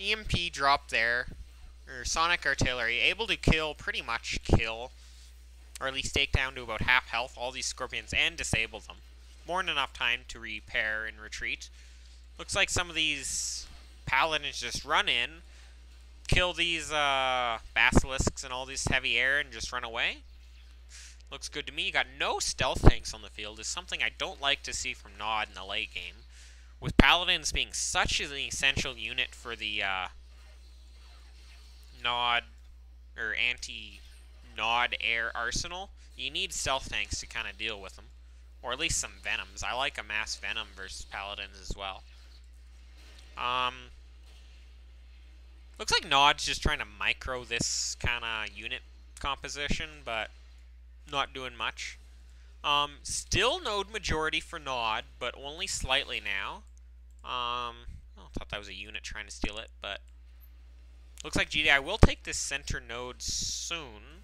EMP drop there, or Sonic Artillery, able to pretty much kill, or at least take down to about half health all these Scorpions and disable them. More than enough time to repair and retreat. Looks like some of these Paladins just run in, kill these Basilisks and all this heavy air and just run away. Looks good to me. You got no stealth tanks on the field. Is something I don't like to see from Nod in the late game. With Paladins being such an essential unit for the Nod or anti-Nod air arsenal, you need stealth tanks to kind of deal with them. Or at least some Venoms. I like a mass Venom versus Paladins as well. Looks like Nod's just trying to micro this kind of unit composition, but not doing much. Still node majority for Nod, but only slightly now. I thought that was a unit trying to steal it, but looks like GDI will take this center node soon.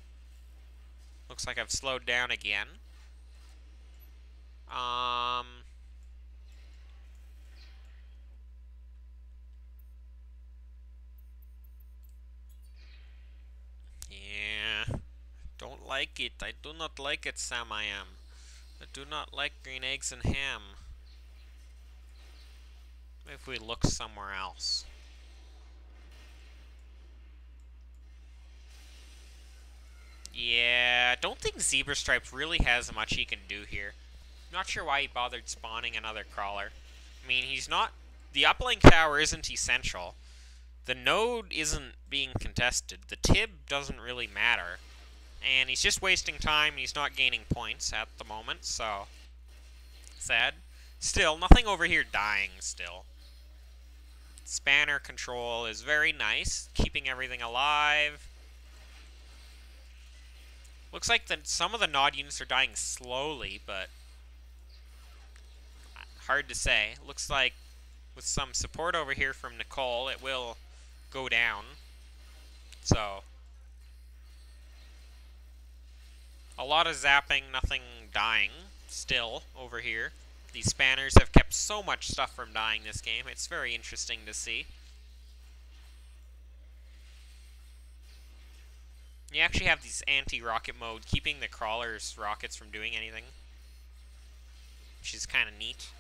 Looks like I've slowed down again. Yeah, don't like it. I do not like it, Sam. I do not like green eggs and ham. If we look somewhere else. Yeah, I don't think Zebra Stripes really has much he can do here. Not sure why he bothered spawning another crawler. I mean, he's not... The uplink tower isn't essential. The node isn't being contested. The Tib doesn't really matter. And he's just wasting time, and he's not gaining points at the moment, so... Sad. Still, nothing over here dying still. Spanner control is very nice, keeping everything alive. Looks like some of the Nod units are dying slowly, but hard to say. Looks like with some support over here from Nicole, it will go down. So, a lot of zapping, nothing dying still over here. These Spanners have kept so much stuff from dying this game. It's very interesting to see. You actually have these anti-rocket mode, keeping the crawlers' rockets from doing anything, which is kind of neat.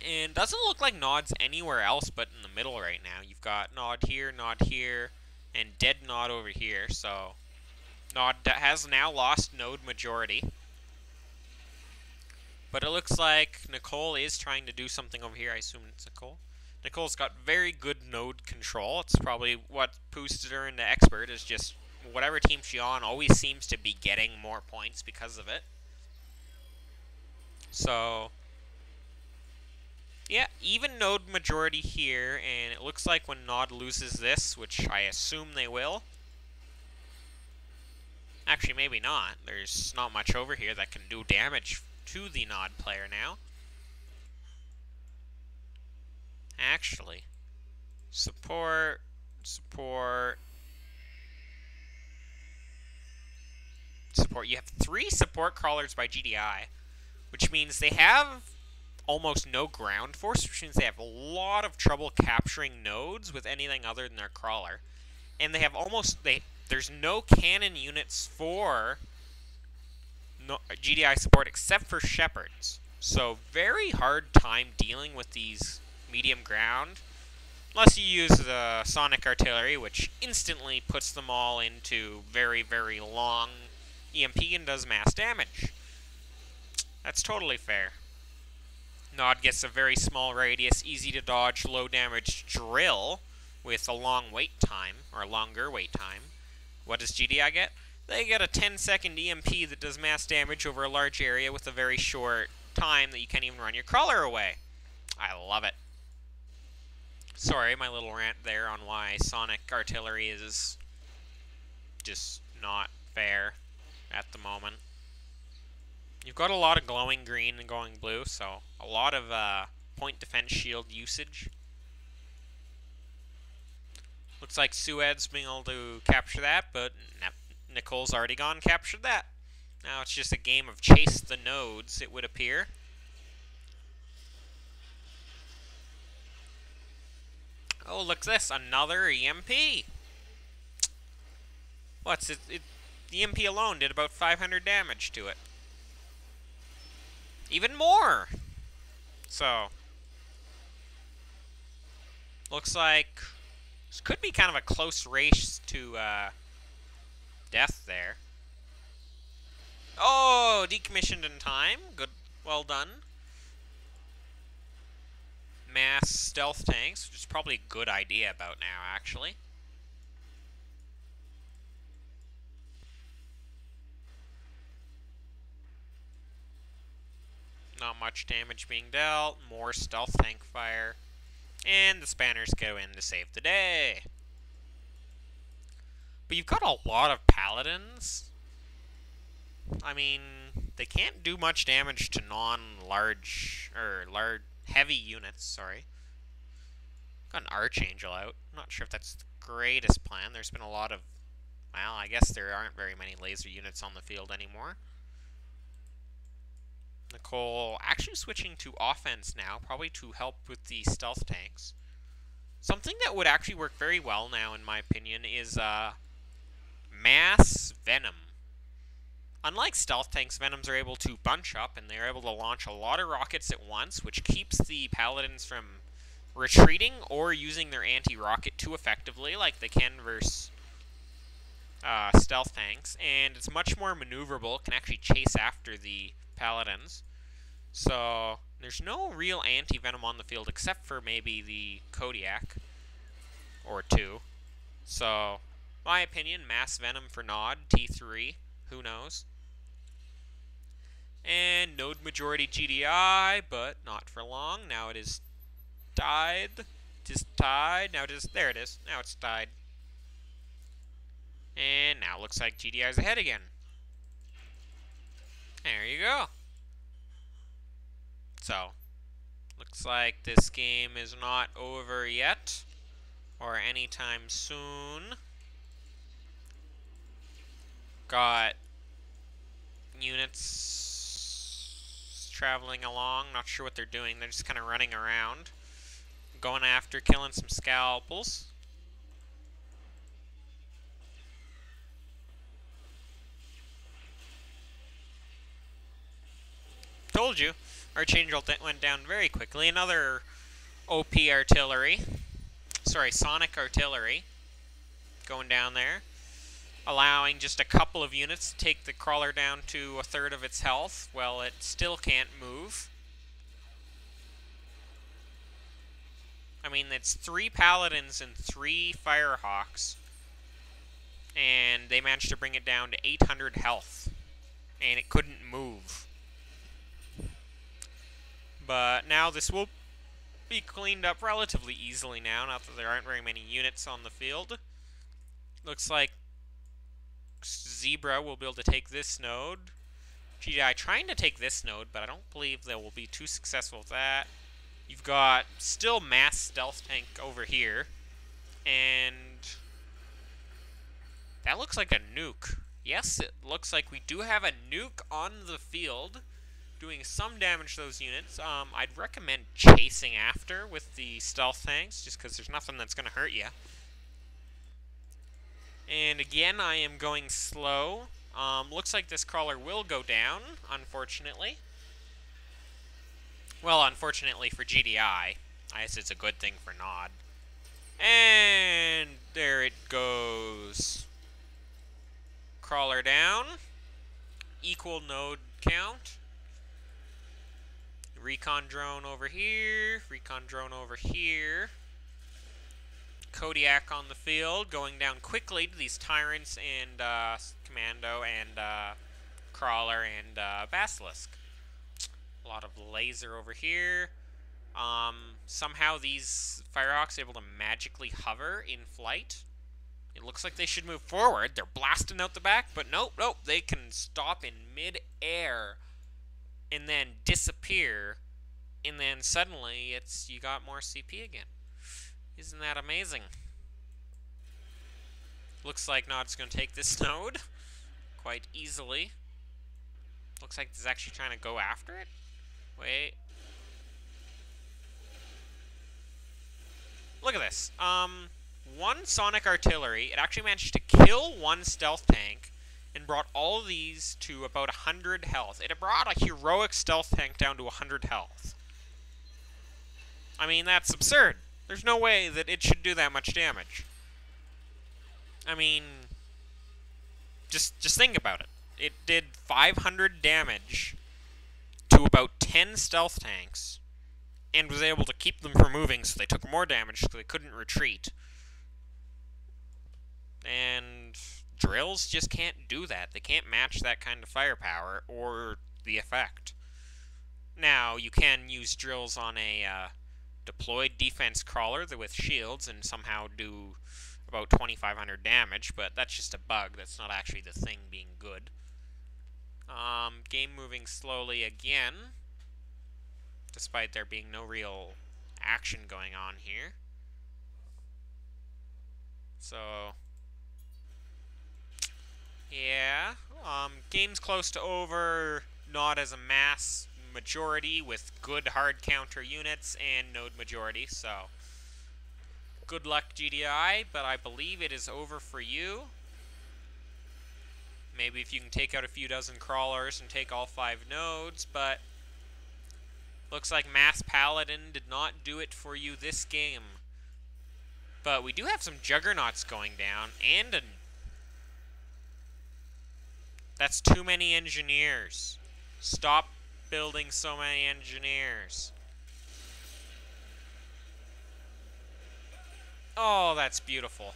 And doesn't look like Nod's anywhere else but in the middle right now. You've got Nod here, and dead Nod over here. So Nod has now lost node majority. But it looks like Nicole is trying to do something over here. I assume it's Nicole. Nicole's got very good node control. It's probably what boosted her into expert, is just whatever team she's on always seems to be getting more points because of it. So, yeah, even node majority here, and it looks like when Nod loses this, which I assume they will. Actually, maybe not. There's not much over here that can do damage to the Nod player now. Actually, support. You have 3 support crawlers by GDI, which means they have almost no ground force, which means they have a lot of trouble capturing nodes with anything other than their crawler. And they have there's no cannon units for GDI support except for Shepherds. So very hard time dealing with these medium ground, unless you use the Sonic Artillery, which instantly puts them all into very, very long EMP and does mass damage. That's totally fair. Nod gets a very small radius, easy to dodge, low damage drill with a long wait time, or a longer wait time. What does GDI get? They get a 10-second EMP that does mass damage over a large area with a very short time that you can't even run your crawler away. I love it. Sorry, my little rant there on why Sonic Artillery is just not fair at the moment. You've got a lot of glowing green and glowing blue, so a lot of point defense shield usage. Looks like Sued's being able to capture that, but Nicole's already gone and captured that. Now it's just a game of chase the nodes, it would appear. Oh, look at this. Another EMP. What's it? The EMP alone did about 500 damage to it. Even more. So, looks like this could be kind of a close race to death there. Oh, decommissioned in time. Good. Well done. Mass stealth tanks, which is probably a good idea about now, actually. Not much damage being dealt. More stealth tank fire. And the Spanners go in to save the day. But you've got a lot of Paladins. I mean, they can't do much damage to non-large, or heavy units, sorry. Got an Archangel out. Not sure if that's the greatest plan. There's been a lot of, well, I guess there aren't very many laser units on the field anymore. Nicole actually switching to offense now, probably to help with the stealth tanks. Something that would actually work very well now, in my opinion, is mass venom. Unlike stealth tanks, venoms are able to bunch up, and they're able to launch a lot of rockets at once, which keeps the paladins from retreating or using their anti-rocket too effectively, like they can versus stealth tanks. And it's much more maneuverable, can actually chase after the paladins. So there's no real anti-venom on the field except for maybe the Kodiak or two. So, my opinion, mass venom for Nod, T3, who knows. And node majority GDI, but not for long. Now it is died. It is tied. Now it is, there it is. Now it's died. And now it looks like GDI is ahead again. There you go. So, looks like this game is not over yet, or anytime soon. Got units traveling along, not sure what they're doing, they're just kind of running around. Going after, killing some scalpels. Told you. Archangel went down very quickly. Another OP artillery. Sorry, Sonic artillery. Going down there. Allowing just a couple of units to take the crawler down to a third of its health. Well, it still can't move. I mean, it's 3 Paladins and 3 Firehawks. And they managed to bring it down to 800 health. And it couldn't move. But now this will be cleaned up relatively easily now, not that there aren't very many units on the field. Looks like Zebra will be able to take this node. GDI trying to take this node, but I don't believe they will be too successful with that. You've got still mass stealth tank over here. And that looks like a nuke. Yes, it looks like we do have a nuke on the field, doing some damage to those units. I'd recommend chasing after with the stealth tanks, just because there's nothing that's going to hurt you. And again, I am going slow. Looks like this crawler will go down, unfortunately. Well, unfortunately for GDI. I guess it's a good thing for Nod. And there it goes. Crawler down. Equal node count. Recon drone over here. Recon drone over here. Kodiak on the field, going down quickly to these Tyrants and Commando and Crawler and Basilisk. A lot of laser over here. Somehow these Firehawks are able to magically hover in flight. It looks like they should move forward. They're blasting out the back, but nope, they can stop in mid-air and then disappear, and then suddenly you got more CP again. Isn't that amazing? Looks like Nod's going to take this node quite easily. Looks like it's actually trying to go after it. Wait. Look look at this. One Sonic Artillery, it actually managed to kill one stealth tank and brought all of these to about 100 health. It brought a heroic stealth tank down to 100 health. I mean, that's absurd. There's no way that it should do that much damage. I mean, just think about it. It did 500 damage to about 10 stealth tanks and was able to keep them from moving, so they took more damage so they couldn't retreat. And drills just can't do that. They can't match that kind of firepower or the effect. Now, you can use drills on a deployed defense crawler with shields and somehow do about 2,500 damage, but that's just a bug. That's not actually the thing being good. Game moving slowly again, despite there being no real action going on here. So, yeah, game's close to over, not as a mass majority with good hard counter units and node majority, so good luck GDI, but I believe it is over for you. Maybe if you can take out a few dozen crawlers and take all 5 nodes, but looks like Mass Paladin did not do it for you this game. But we do have some Juggernauts going down, and that's too many engineers. Stop building so many engineers. Oh, that's beautiful.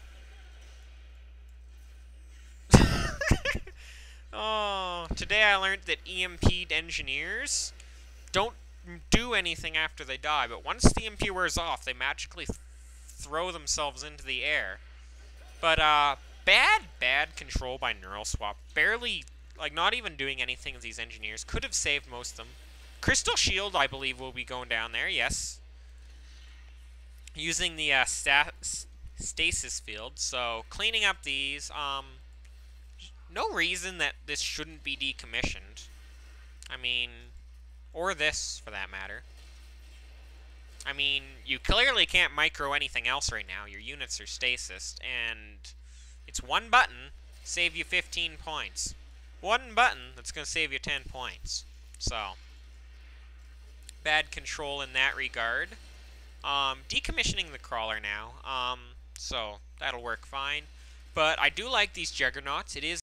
Oh, today I learned that EMP'd engineers don't do anything after they die, but once the EMP wears off, they magically throw themselves into the air. But, bad control by Neural Swap. Barely, like, not even doing anything with these engineers. Could have saved most of them. Crystal Shield, I believe, will be going down there, yes. Using the, stasis field, so cleaning up these, no reason that this shouldn't be decommissioned. I mean, or this, for that matter. I mean, you clearly can't micro anything else right now. Your units are stasis, and it's one button, save you 15 points. One button that's going to save you 10 points. So, bad control in that regard. Decommissioning the crawler now, so that'll work fine. But I do like these Juggernauts. It is